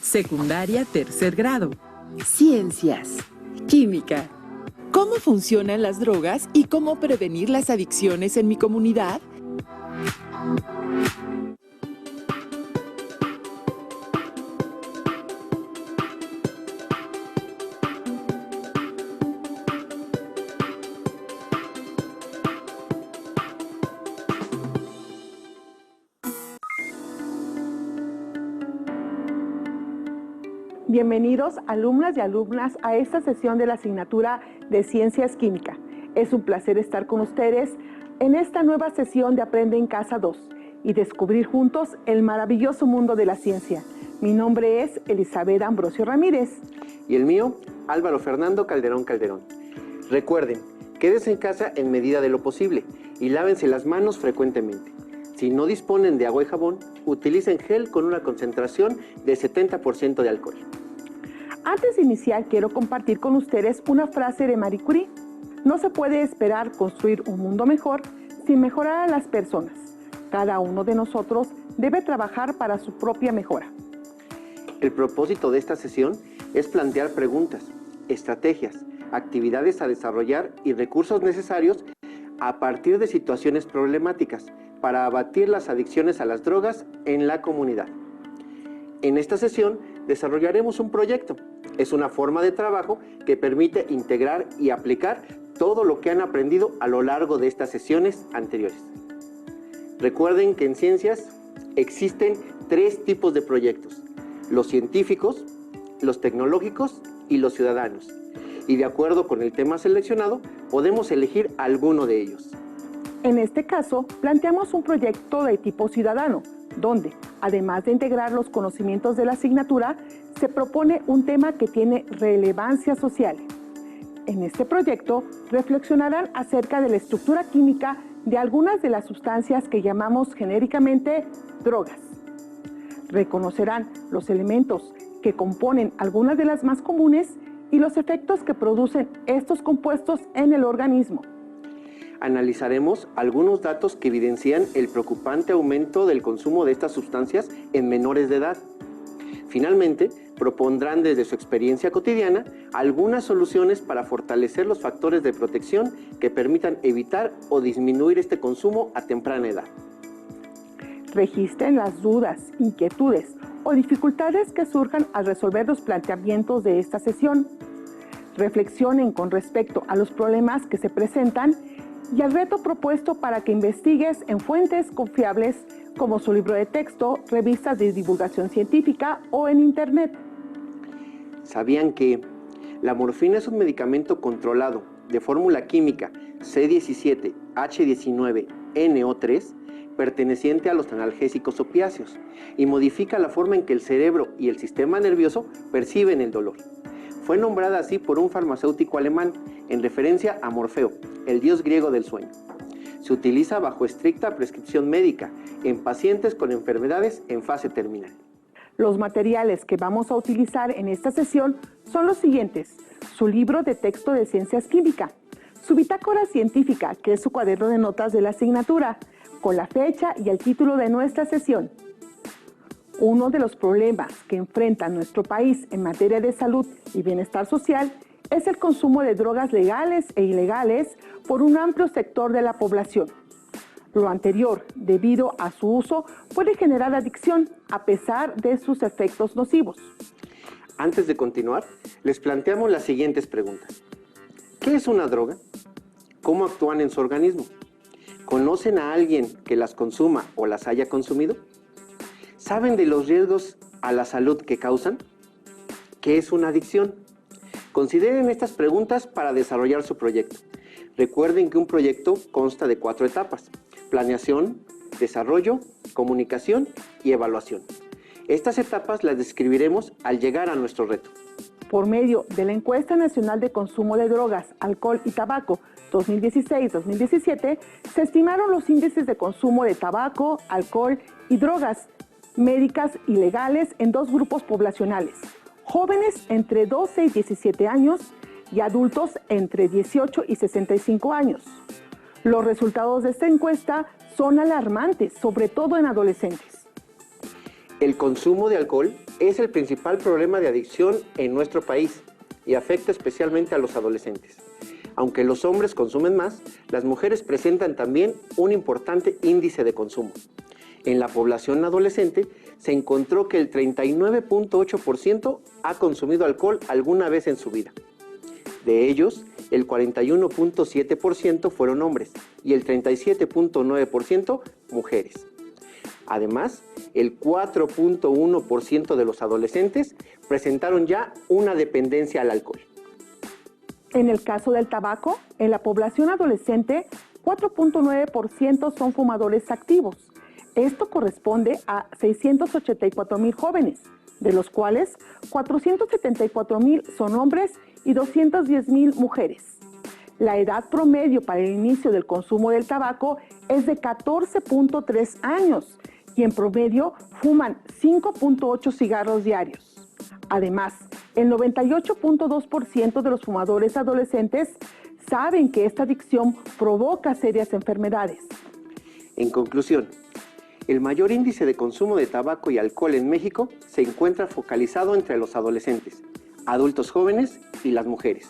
Secundaria, tercer grado. Ciencias. Química. ¿Cómo funcionan las drogas y cómo prevenir las adicciones en mi comunidad? Bienvenidos, alumnas y alumnas, a esta sesión de la asignatura de Ciencias Química. Es un placer estar con ustedes en esta nueva sesión de Aprende en Casa 2 y descubrir juntos el maravilloso mundo de la ciencia. Mi nombre es Elizabeth Ambrosio Ramírez. Y el mío, Álvaro Fernando Calderón Calderón. Recuerden, quédense en casa en medida de lo posible y lávense las manos frecuentemente. Si no disponen de agua y jabón, utilicen gel con una concentración de 70% de alcohol. Antes de iniciar, quiero compartir con ustedes una frase de Marie Curie. No se puede esperar construir un mundo mejor sin mejorar a las personas. Cada uno de nosotros debe trabajar para su propia mejora. El propósito de esta sesión es plantear preguntas, estrategias, actividades a desarrollar y recursos necesarios a partir de situaciones problemáticas para abatir las adicciones a las drogas en la comunidad. En esta sesión desarrollaremos un proyecto. Es una forma de trabajo que permite integrar y aplicar todo lo que han aprendido a lo largo de estas sesiones anteriores. Recuerden que en ciencias existen 3 tipos de proyectos: los científicos, los tecnológicos y los ciudadanos. Y de acuerdo con el tema seleccionado, podemos elegir alguno de ellos. En este caso, planteamos un proyecto de tipo ciudadano, donde, además de integrar los conocimientos de la asignatura, se propone un tema que tiene relevancia social. En este proyecto, reflexionarán acerca de la estructura química de algunas de las sustancias que llamamos genéricamente drogas. Reconocerán los elementos que componen algunas de las más comunes y los efectos que producen estos compuestos en el organismo. Analizaremos algunos datos que evidencian el preocupante aumento del consumo de estas sustancias en menores de edad. Finalmente, propondrán desde su experiencia cotidiana algunas soluciones para fortalecer los factores de protección que permitan evitar o disminuir este consumo a temprana edad. Registren las dudas, inquietudes o dificultades que surjan al resolver los planteamientos de esta sesión. Reflexionen con respecto a los problemas que se presentan y al reto propuesto para que investigues en fuentes confiables como su libro de texto, revistas de divulgación científica o en Internet. ¿Sabían que la morfina es un medicamento controlado de fórmula química C17H19NO3 perteneciente a los analgésicos opiáceos y modifica la forma en que el cerebro y el sistema nervioso perciben el dolor? Fue nombrada así por un farmacéutico alemán, en referencia a Morfeo, el dios griego del sueño. Se utiliza bajo estricta prescripción médica en pacientes con enfermedades en fase terminal. Los materiales que vamos a utilizar en esta sesión son los siguientes: su libro de texto de Ciencias Química, su bitácora científica, que es su cuaderno de notas de la asignatura, con la fecha y el título de nuestra sesión. Uno de los problemas que enfrenta nuestro país en materia de salud y bienestar social es el consumo de drogas legales e ilegales por un amplio sector de la población. Lo anterior, debido a su uso, puede generar adicción a pesar de sus efectos nocivos. Antes de continuar, les planteamos las siguientes preguntas. ¿Qué es una droga? ¿Cómo actúan en su organismo? ¿Conocen a alguien que las consuma o las haya consumido? ¿Saben de los riesgos a la salud que causan? ¿Qué es una adicción? Consideren estas preguntas para desarrollar su proyecto. Recuerden que un proyecto consta de 4 etapas: planeación, desarrollo, comunicación y evaluación. Estas etapas las describiremos al llegar a nuestro reto. Por medio de la Encuesta Nacional de Consumo de Drogas, Alcohol y Tabaco 2016-2017, se estimaron los índices de consumo de tabaco, alcohol y drogas médicas ilegales en 2 grupos poblacionales: jóvenes entre 12 y 17 años y adultos entre 18 y 65 años. Los resultados de esta encuesta son alarmantes, sobre todo en adolescentes. El consumo de alcohol es el principal problema de adicción en nuestro país y afecta especialmente a los adolescentes. Aunque los hombres consumen más, las mujeres presentan también un importante índice de consumo. En la población adolescente se encontró que el 39.8% ha consumido alcohol alguna vez en su vida. De ellos, el 41.7% fueron hombres y el 37.9% mujeres. Además, el 4.1% de los adolescentes presentaron ya una dependencia al alcohol. En el caso del tabaco, en la población adolescente, 4.9% son fumadores activos. Esto corresponde a 684,000 jóvenes, de los cuales 474,000 son hombres y 210,000 mujeres. La edad promedio para el inicio del consumo del tabaco es de 14.3 años y en promedio fuman 5.8 cigarros diarios. Además, el 98.2% de los fumadores adolescentes saben que esta adicción provoca serias enfermedades. En conclusión, el mayor índice de consumo de tabaco y alcohol en México se encuentra focalizado entre los adolescentes, adultos jóvenes y las mujeres.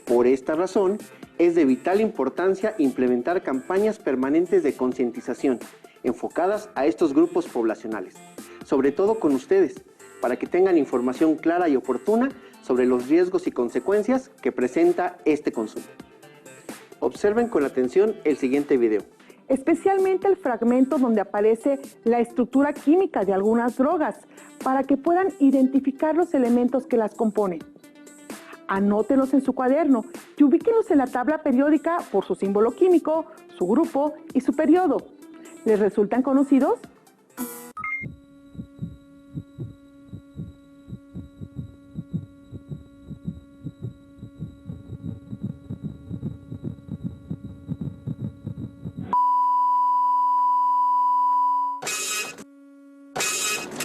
Por esta razón, es de vital importancia implementar campañas permanentes de concientización enfocadas a estos grupos poblacionales, sobre todo con ustedes, para que tengan información clara y oportuna sobre los riesgos y consecuencias que presenta este consumo. Observen con atención el siguiente video. Especialmente el fragmento donde aparece la estructura química de algunas drogas, para que puedan identificar los elementos que las componen. Anótenlos en su cuaderno y ubíquenlos en la tabla periódica por su símbolo químico, su grupo y su periodo. ¿Les resultan conocidos?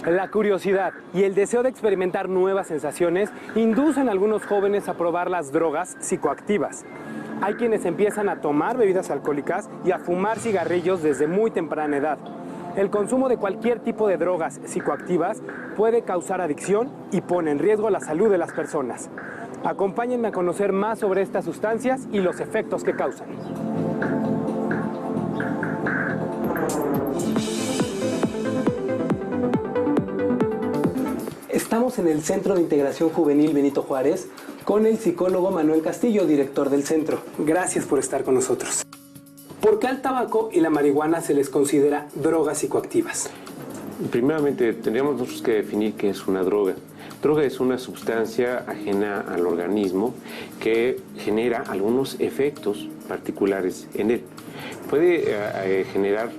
La curiosidad y el deseo de experimentar nuevas sensaciones inducen a algunos jóvenes a probar las drogas psicoactivas. Hay quienes empiezan a tomar bebidas alcohólicas y a fumar cigarrillos desde muy temprana edad. El consumo de cualquier tipo de drogas psicoactivas puede causar adicción y pone en riesgo la salud de las personas. Acompáñenme a conocer más sobre estas sustancias y los efectos que causan. Estamos en el Centro de Integración Juvenil Benito Juárez con el psicólogo Manuel Castillo, director del centro. Gracias por estar con nosotros. ¿Por qué al tabaco y la marihuana se les considera drogas psicoactivas? Primeramente, tendríamos nosotros que definir qué es una droga. Droga es una sustancia ajena al organismo que genera algunos efectos particulares en él. Puede generar,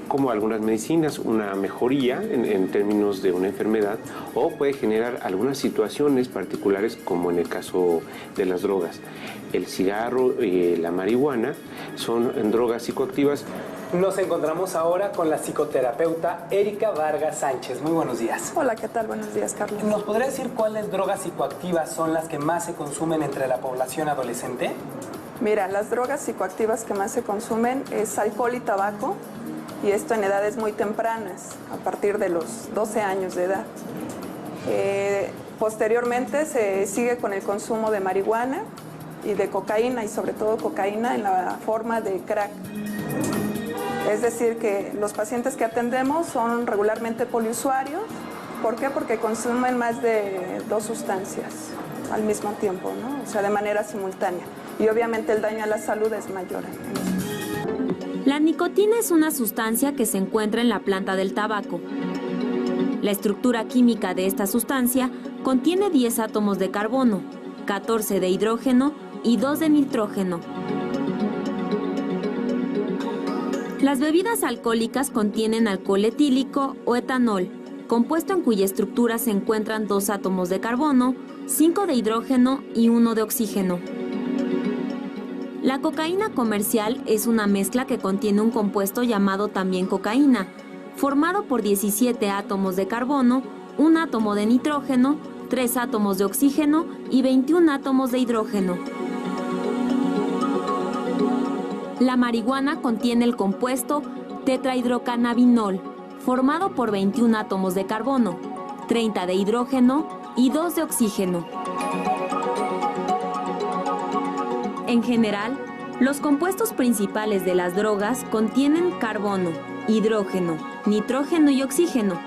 como algunas medicinas, una mejoría en términos de una enfermedad, o puede generar algunas situaciones particulares, como en el caso de las drogas. El cigarro y la marihuana son drogas psicoactivas. Nos encontramos ahora con la psicoterapeuta Erika Vargas Sánchez. Muy buenos días. Hola, ¿qué tal? Buenos días, Carlos. ¿Nos podría decir cuáles drogas psicoactivas son las que más se consumen entre la población adolescente? Mira, las drogas psicoactivas que más se consumen es alcohol y tabaco, y esto en edades muy tempranas, a partir de los 12 años de edad. Posteriormente se sigue con el consumo de marihuana y de cocaína, y sobre todo cocaína en la forma de crack. Es decir, que los pacientes que atendemos son regularmente poliusuarios. ¿Por qué? Porque consumen más de 2 sustancias al mismo tiempo, ¿no? O sea, de manera simultánea. Y obviamente el daño a la salud es mayor. La nicotina es una sustancia que se encuentra en la planta del tabaco. La estructura química de esta sustancia contiene 10 átomos de carbono, 14 de hidrógeno y 2 de nitrógeno. Las bebidas alcohólicas contienen alcohol etílico o etanol, compuesto en cuya estructura se encuentran 2 átomos de carbono, 5 de hidrógeno y 1 de oxígeno. La cocaína comercial es una mezcla que contiene un compuesto llamado también cocaína, formado por 17 átomos de carbono, 1 átomo de nitrógeno, 3 átomos de oxígeno y 21 átomos de hidrógeno. La marihuana contiene el compuesto tetrahidrocannabinol, formado por 21 átomos de carbono, 30 de hidrógeno y 2 de oxígeno. En general, los compuestos principales de las drogas contienen carbono, hidrógeno, nitrógeno y oxígeno,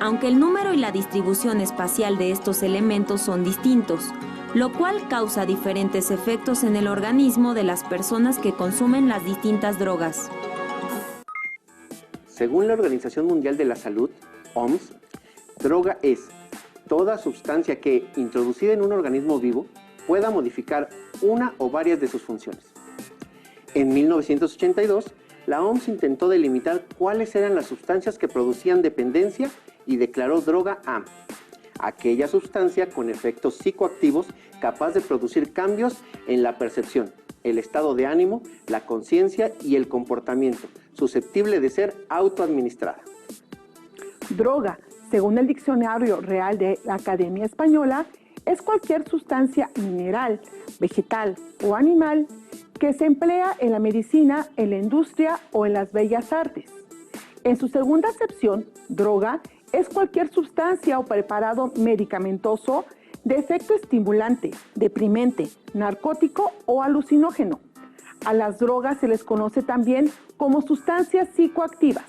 aunque el número y la distribución espacial de estos elementos son distintos, lo cual causa diferentes efectos en el organismo de las personas que consumen las distintas drogas. Según la Organización Mundial de la Salud, OMS, droga es toda sustancia que, introducida en un organismo vivo, pueda modificar una o varias de sus funciones. En 1982, la OMS intentó delimitar cuáles eran las sustancias que producían dependencia y declaró droga a aquella sustancia con efectos psicoactivos capaz de producir cambios en la percepción, el estado de ánimo, la conciencia y el comportamiento, susceptible de ser autoadministrada. Droga, según el Diccionario Real de la Academia Española, es cualquier sustancia mineral, vegetal o animal que se emplea en la medicina, en la industria o en las bellas artes. En su segunda acepción, droga es cualquier sustancia o preparado medicamentoso de efecto estimulante, deprimente, narcótico o alucinógeno. A las drogas se les conoce también como sustancias psicoactivas.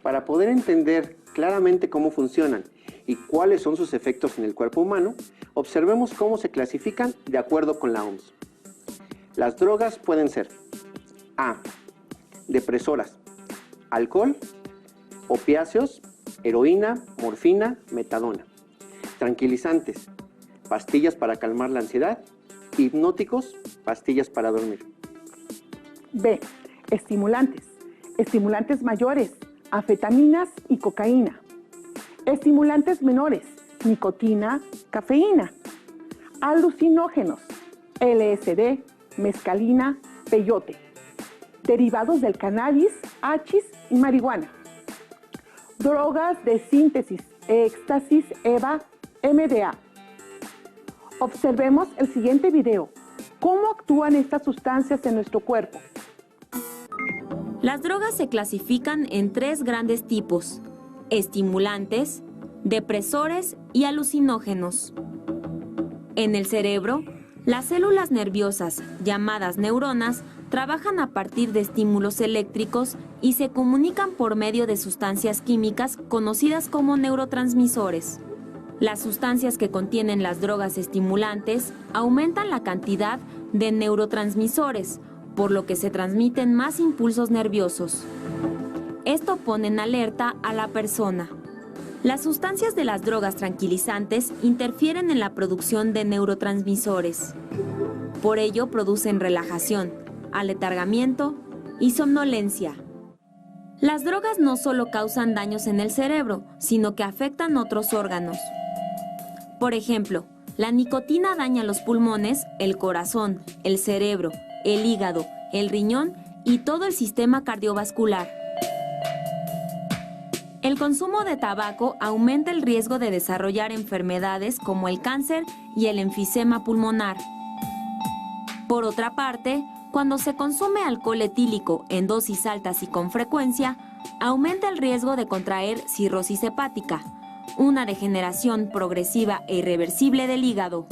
Para poder entender claramente cómo funcionan y cuáles son sus efectos en el cuerpo humano, observemos cómo se clasifican de acuerdo con la OMS. Las drogas pueden ser A. Depresoras, alcohol, opiáceos, heroína, morfina, metadona, tranquilizantes, pastillas para calmar la ansiedad, hipnóticos, pastillas para dormir. B. Estimulantes, estimulantes mayores, anfetaminas y cocaína. Estimulantes menores, nicotina, cafeína. Alucinógenos, LSD, mescalina, peyote. Derivados del cannabis, hachís y marihuana. Drogas de síntesis, éxtasis, EVA, MDA. Observemos el siguiente video. ¿Cómo actúan estas sustancias en nuestro cuerpo? Las drogas se clasifican en 3 grandes tipos: estimulantes, depresores y alucinógenos. En el cerebro, las células nerviosas, llamadas neuronas, trabajan a partir de estímulos eléctricos y se comunican por medio de sustancias químicas conocidas como neurotransmisores. Las sustancias que contienen las drogas estimulantes aumentan la cantidad de neurotransmisores, por lo que se transmiten más impulsos nerviosos. Esto pone en alerta a la persona. Las sustancias de las drogas tranquilizantes interfieren en la producción de neurotransmisores. Por ello producen relajación, aletargamiento y somnolencia. Las drogas no solo causan daños en el cerebro, sino que afectan otros órganos. Por ejemplo, la nicotina daña los pulmones, el corazón, el cerebro, el hígado, el riñón y todo el sistema cardiovascular. El consumo de tabaco aumenta el riesgo de desarrollar enfermedades como el cáncer y el enfisema pulmonar. Por otra parte, cuando se consume alcohol etílico en dosis altas y con frecuencia, aumenta el riesgo de contraer cirrosis hepática, una degeneración progresiva e irreversible del hígado.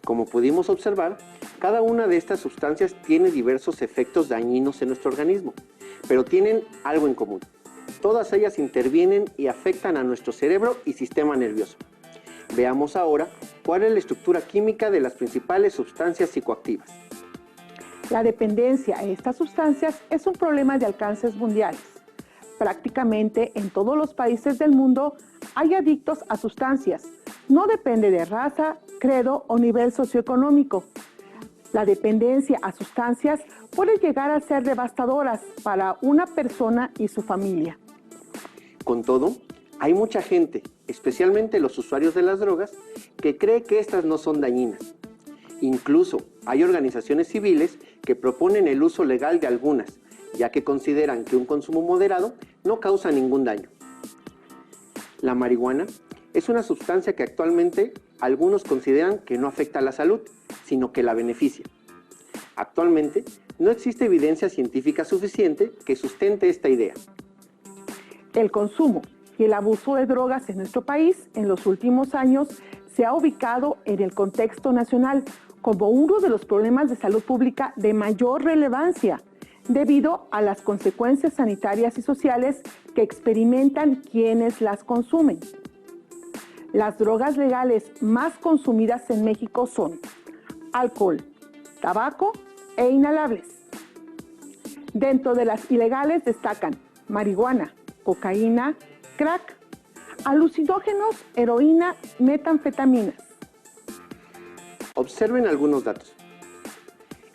Como pudimos observar, cada una de estas sustancias tiene diversos efectos dañinos en nuestro organismo, pero tienen algo en común. Todas ellas intervienen y afectan a nuestro cerebro y sistema nervioso. Veamos ahora cuál es la estructura química de las principales sustancias psicoactivas. La dependencia a estas sustancias es un problema de alcances mundiales. Prácticamente en todos los países del mundo hay adictos a sustancias. No depende de raza, credo o nivel socioeconómico. La dependencia a sustancias puede llegar a ser devastadoras para una persona y su familia. Con todo, hay mucha gente, especialmente los usuarios de las drogas, que cree que estas no son dañinas. Incluso hay organizaciones civiles que proponen el uso legal de algunas, ya que consideran que un consumo moderado no causa ningún daño. La marihuana es una sustancia que actualmente algunos consideran que no afecta a la salud, sino que la beneficia. Actualmente no existe evidencia científica suficiente que sustente esta idea. El consumo y el abuso de drogas en nuestro país en los últimos años se ha ubicado en el contexto nacional como uno de los problemas de salud pública de mayor relevancia, debido a las consecuencias sanitarias y sociales que experimentan quienes las consumen. Las drogas legales más consumidas en México son alcohol, tabaco e inhalables. Dentro de las ilegales destacan marihuana, cocaína, crack, alucinógenos, heroína, metanfetaminas. Observen algunos datos.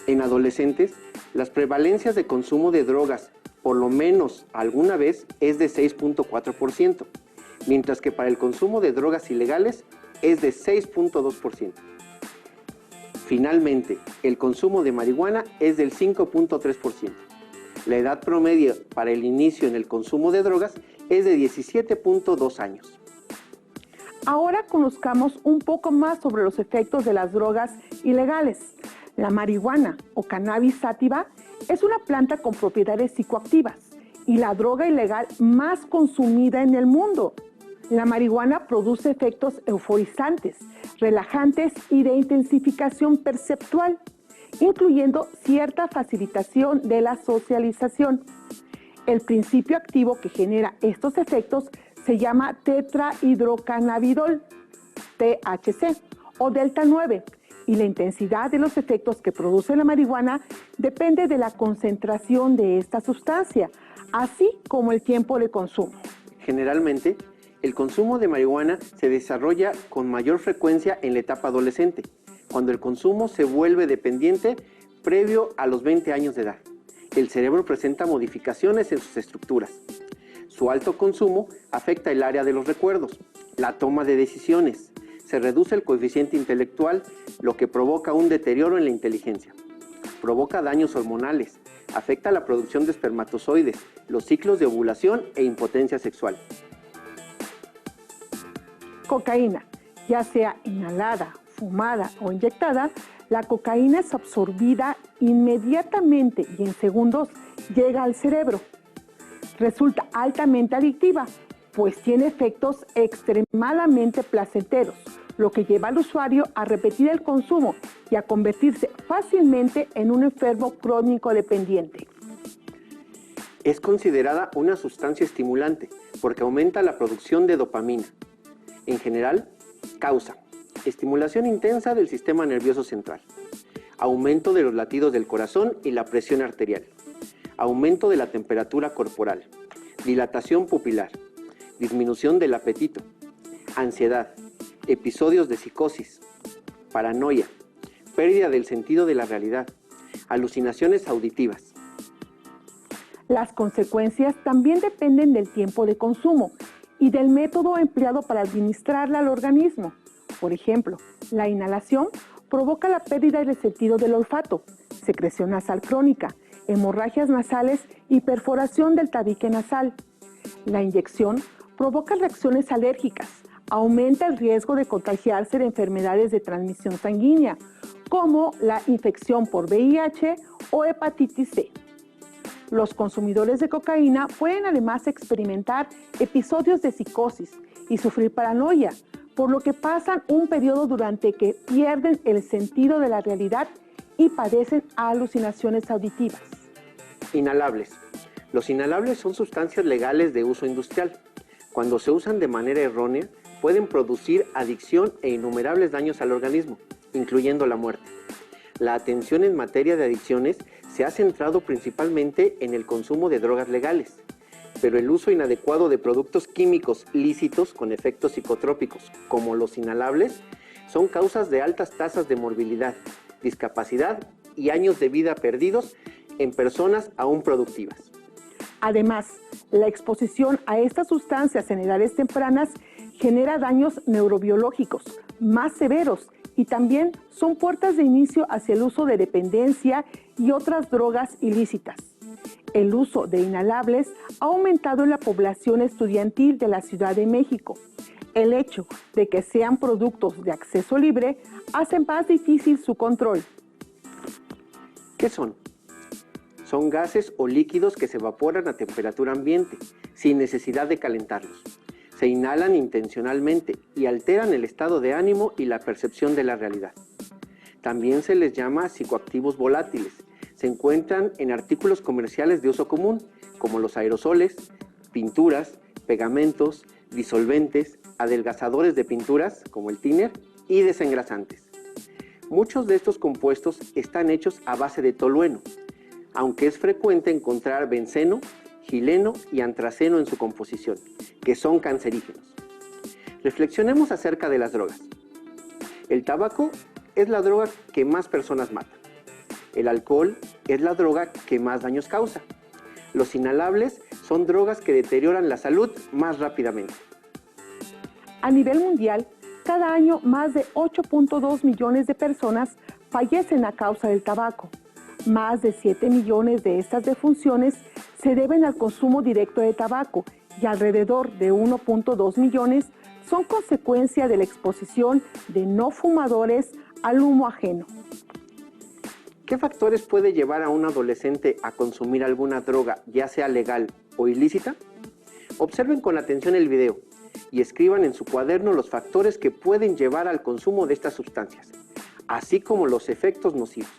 En adolescentes, las prevalencias de consumo de drogas, por lo menos alguna vez, es de 6.4%, mientras que para el consumo de drogas ilegales es de 6.2%. Finalmente, el consumo de marihuana es del 5.3%. La edad promedio para el inicio en el consumo de drogas es de 17.2 años. Ahora conozcamos un poco más sobre los efectos de las drogas ilegales. La marihuana o cannabis sativa es una planta con propiedades psicoactivas y la droga ilegal más consumida en el mundo. La marihuana produce efectos euforizantes, relajantes y de intensificación perceptual, incluyendo cierta facilitación de la socialización. El principio activo que genera estos efectos se llama tetrahidrocannabinol, THC, o delta 9, y la intensidad de los efectos que produce la marihuana depende de la concentración de esta sustancia, así como el tiempo de consumo. Generalmente, el consumo de marihuana se desarrolla con mayor frecuencia en la etapa adolescente, cuando el consumo se vuelve dependiente previo a los 20 años de edad. El cerebro presenta modificaciones en sus estructuras. Su alto consumo afecta el área de los recuerdos, la toma de decisiones, se reduce el coeficiente intelectual, lo que provoca un deterioro en la inteligencia. Provoca daños hormonales, afecta la producción de espermatozoides, los ciclos de ovulación e impotencia sexual. Cocaína, ya sea inhalada, fumada o inyectada, la cocaína es absorbida inmediatamente y en segundos llega al cerebro. Resulta altamente adictiva, pues tiene efectos extremadamente placenteros, lo que lleva al usuario a repetir el consumo y a convertirse fácilmente en un enfermo crónico dependiente. Es considerada una sustancia estimulante porque aumenta la producción de dopamina. En general, causa estimulación intensa del sistema nervioso central, aumento de los latidos del corazón y la presión arterial, aumento de la temperatura corporal, dilatación pupilar, disminución del apetito, ansiedad, episodios de psicosis, paranoia, pérdida del sentido de la realidad, alucinaciones auditivas. Las consecuencias también dependen del tiempo de consumo y del método empleado para administrarla al organismo. Por ejemplo, la inhalación provoca la pérdida del sentido del olfato, secreción nasal crónica, hemorragias nasales y perforación del tabique nasal. La inyección provoca reacciones alérgicas, aumenta el riesgo de contagiarse de enfermedades de transmisión sanguínea, como la infección por VIH o hepatitis C. Los consumidores de cocaína pueden además experimentar episodios de psicosis y sufrir paranoia, por lo que pasan un periodo durante que pierden el sentido de la realidad y padecen alucinaciones auditivas. Inhalables. Los inhalables son sustancias legales de uso industrial. Cuando se usan de manera errónea, pueden producir adicción e innumerables daños al organismo, incluyendo la muerte. La atención en materia de adicciones se ha centrado principalmente en el consumo de drogas legales, pero el uso inadecuado de productos químicos lícitos con efectos psicotrópicos, como los inhalables, son causas de altas tasas de morbilidad, discapacidad y años de vida perdidos en personas aún productivas. Además, la exposición a estas sustancias en edades tempranas genera daños neurobiológicos más severos y también son puertas de inicio hacia el uso de dependencia y otras drogas ilícitas. El uso de inhalables ha aumentado en la población estudiantil de la Ciudad de México. El hecho de que sean productos de acceso libre hace más difícil su control. ¿Qué son? Son gases o líquidos que se evaporan a temperatura ambiente. sin necesidad de calentarlos. Se inhalan intencionalmente y alteran el estado de ánimo y la percepción de la realidad. También se les llama psicoactivos volátiles. Se encuentran en artículos comerciales de uso común, como los aerosoles, pinturas, pegamentos, disolventes, adelgazadores de pinturas, como el thinner, y desengrasantes. Muchos de estos compuestos están hechos a base de tolueno, aunque es frecuente encontrar benceno, gileno y antraceno en su composición, que son cancerígenos. Reflexionemos acerca de las drogas. El tabaco es la droga que más personas mata. El alcohol es la droga que más daños causa. Los inhalables son drogas que deterioran la salud más rápidamente. A nivel mundial, cada año más de 8.2 millones de personas fallecen a causa del tabaco. Más de 7 millones de estas defunciones se deben al consumo directo de tabaco y alrededor de 1.2 millones son consecuencia de la exposición de no fumadores al humo ajeno. ¿Qué factores puede llevar a un adolescente a consumir alguna droga, ya sea legal o ilícita? Observen con atención el video y escriban en su cuaderno los factores que pueden llevar al consumo de estas sustancias, así como los efectos nocivos.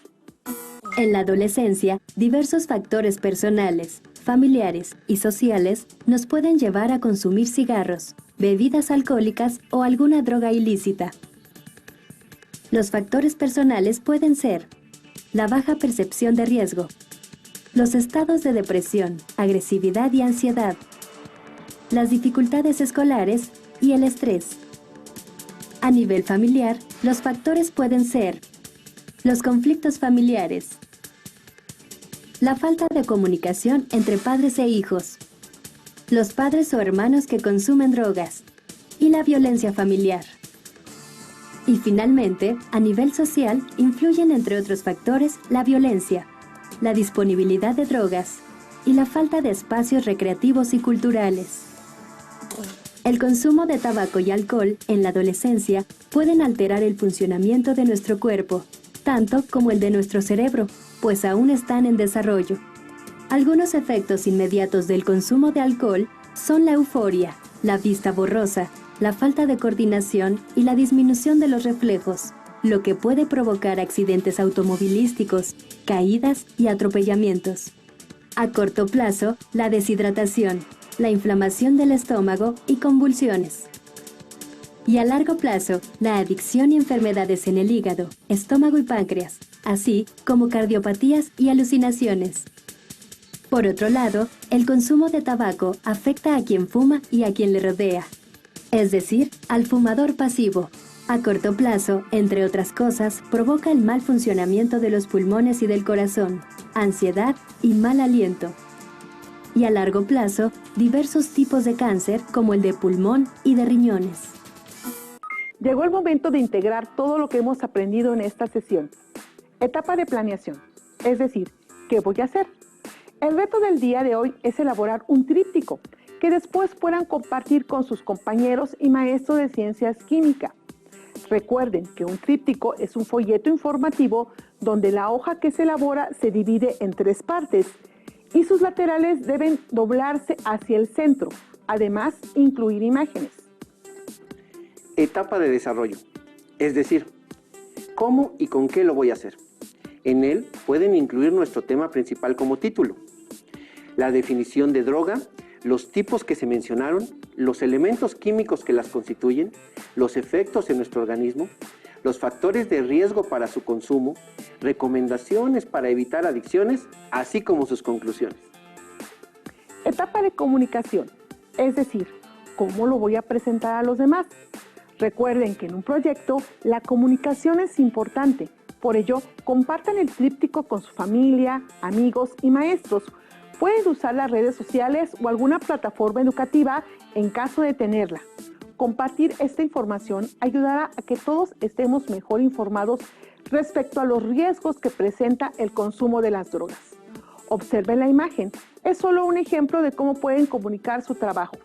En la adolescencia, diversos factores personales, familiares y sociales nos pueden llevar a consumir cigarros, bebidas alcohólicas o alguna droga ilícita. Los factores personales pueden ser la baja percepción de riesgo, los estados de depresión, agresividad y ansiedad, las dificultades escolares y el estrés. A nivel familiar, los factores pueden ser los conflictos familiares, la falta de comunicación entre padres e hijos, los padres o hermanos que consumen drogas y la violencia familiar. Y finalmente, a nivel social, influyen entre otros factores la violencia, la disponibilidad de drogas y la falta de espacios recreativos y culturales. El consumo de tabaco y alcohol en la adolescencia pueden alterar el funcionamiento de nuestro cuerpo, tanto como el de nuestro cerebro, pues aún están en desarrollo. Algunos efectos inmediatos del consumo de alcohol son la euforia, la vista borrosa, la falta de coordinación y la disminución de los reflejos, lo que puede provocar accidentes automovilísticos, caídas y atropellamientos. A corto plazo, la deshidratación, la inflamación del estómago y convulsiones. Y a largo plazo, la adicción y enfermedades en el hígado, estómago y páncreas, así como cardiopatías y alucinaciones. Por otro lado, el consumo de tabaco afecta a quien fuma y a quien le rodea, es decir, al fumador pasivo. A corto plazo, entre otras cosas, provoca el mal funcionamiento de los pulmones y del corazón, ansiedad y mal aliento. Y a largo plazo, diversos tipos de cáncer como el de pulmón y de riñones. Llegó el momento de integrar todo lo que hemos aprendido en esta sesión. Etapa de planeación, es decir, ¿qué voy a hacer? El reto del día de hoy es elaborar un tríptico que después puedan compartir con sus compañeros y maestros de ciencias químicas. Recuerden que un tríptico es un folleto informativo donde la hoja que se elabora se divide en 3 partes y sus laterales deben doblarse hacia el centro, además incluir imágenes. Etapa de desarrollo, es decir, ¿cómo y con qué lo voy a hacer? En él pueden incluir nuestro tema principal como título, la definición de droga, los tipos que se mencionaron, los elementos químicos que las constituyen, los efectos en nuestro organismo, los factores de riesgo para su consumo, recomendaciones para evitar adicciones, así como sus conclusiones. Etapa de comunicación, es decir, ¿cómo lo voy a presentar a los demás? Recuerden que en un proyecto la comunicación es importante, por ello compartan el tríptico con su familia, amigos y maestros. Pueden usar las redes sociales o alguna plataforma educativa en caso de tenerla. Compartir esta información ayudará a que todos estemos mejor informados respecto a los riesgos que presenta el consumo de las drogas. Observen la imagen, es solo un ejemplo de cómo pueden comunicar su trabajo.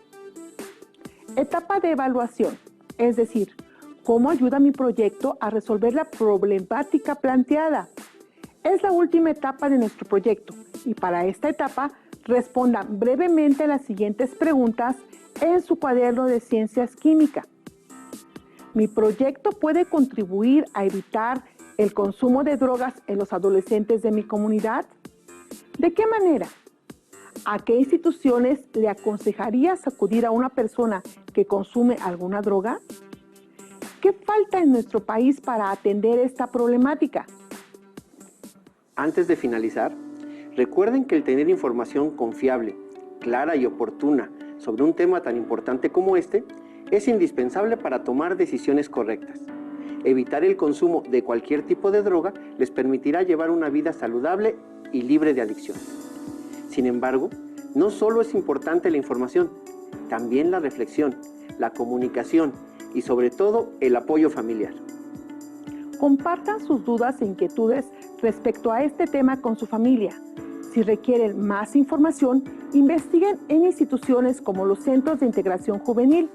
Etapa de evaluación, es decir, ¿cómo ayuda mi proyecto a resolver la problemática planteada? Es la última etapa de nuestro proyecto y para esta etapa Respondan brevemente las siguientes preguntas en su cuaderno de Ciencias Químicas. ¿Mi proyecto puede contribuir a evitar el consumo de drogas en los adolescentes de mi comunidad? ¿De qué manera? ¿A qué instituciones le aconsejarías acudir a una persona que consume alguna droga? ¿Qué falta en nuestro país para atender esta problemática? Antes de finalizar, recuerden que el tener información confiable, clara y oportuna sobre un tema tan importante como este es indispensable para tomar decisiones correctas. Evitar el consumo de cualquier tipo de droga les permitirá llevar una vida saludable y libre de adicción. Sin embargo, no solo es importante la información, también la reflexión, la comunicación y sobre todo el apoyo familiar. Compartan sus dudas e inquietudes respecto a este tema con su familia. Si requieren más información, investiguen en instituciones como los Centros de Integración Juvenil.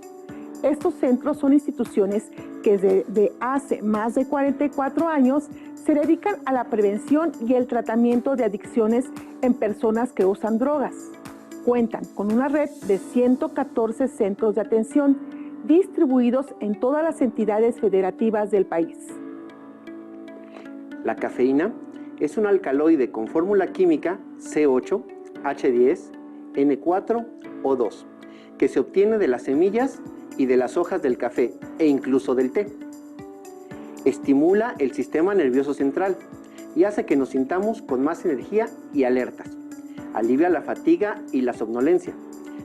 Estos centros son instituciones que desde hace más de 44 años se dedican a la prevención y el tratamiento de adicciones en personas que usan drogas. Cuentan con una red de 114 centros de atención distribuidos en todas las entidades federativas del país. La cafeína es un alcaloide con fórmula química C8, H10, N4O2, que se obtiene de las semillas y de las hojas del café e incluso del té. Estimula el sistema nervioso central y hace que nos sintamos con más energía y alertas. Alivia la fatiga y la somnolencia.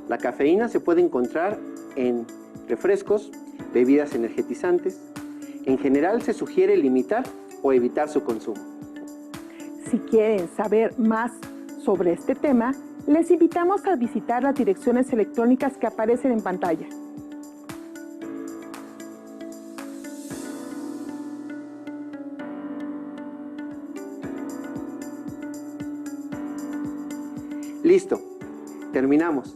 La cafeína se puede encontrar en refrescos, bebidas energetizantes. En general se sugiere limitar o evitar su consumo. Si quieren saber más sobre este tema, les invitamos a visitar las direcciones electrónicas que aparecen en pantalla. Listo, terminamos.